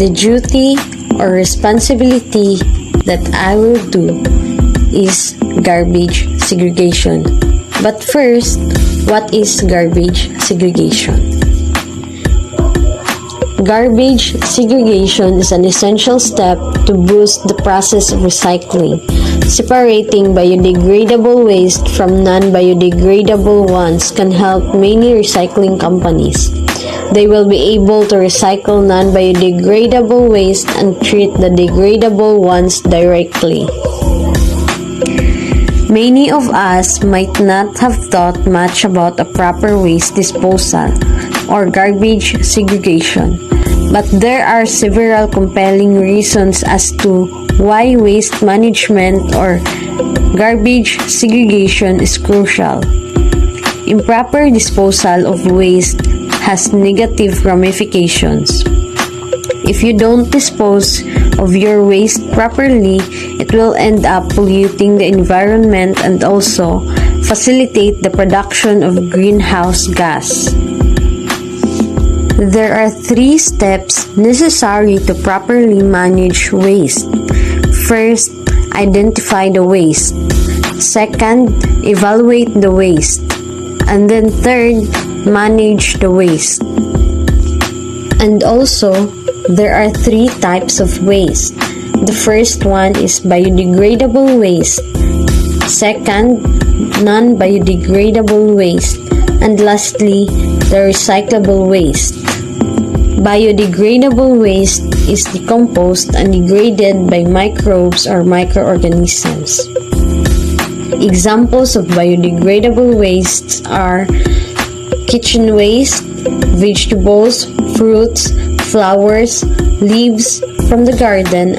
The duty or responsibility that I will do is garbage segregation. But first, what is garbage segregation? Garbage segregation is an essential step to boost the process of recycling. Separating biodegradable waste from non-biodegradable ones can help many recycling companies. They will be able to recycle non-biodegradable waste and treat the degradable ones directly. Many of us might not have thought much about a proper waste disposal or garbage segregation, but there are several compelling reasons as to why waste management or garbage segregation is crucial. Improper disposal of waste has negative ramifications. If you don't dispose of your waste properly, it will end up polluting the environment and also facilitate the production of greenhouse gas. There are 3 steps necessary to properly manage waste. First, identify the waste. Second, evaluate the waste. And then third, manage the waste. And also, there are 3 types of waste. The first one is biodegradable waste. Second, non-biodegradable waste. And lastly, the recyclable waste. Biodegradable waste is decomposed and degraded by microbes or microorganisms. Examples of biodegradable wastes are kitchen waste, vegetables, fruits, flowers, leaves from the garden,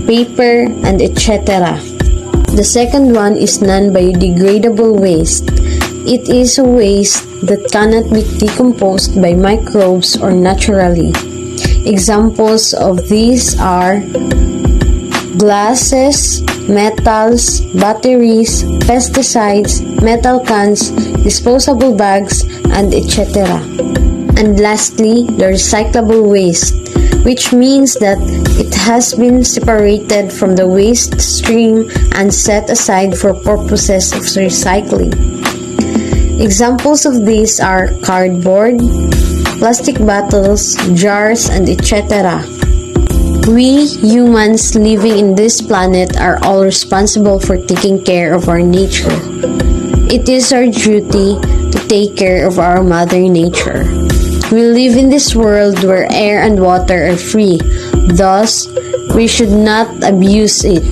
paper, and etc. The second one is non-biodegradable waste. It is a waste that cannot be decomposed by microbes or naturally. Examples of these are glasses, metals, batteries, pesticides, metal cans, disposable bags, and etc. And lastly, the recyclable waste, which means that it has been separated from the waste stream and set aside for purposes of recycling. Examples of these are cardboard, plastic bottles, jars, and etc. We humans living in this planet are all responsible for taking care of our nature. It is our duty to take care of our Mother Nature. We live in this world where air and water are free, thus, we should not abuse it.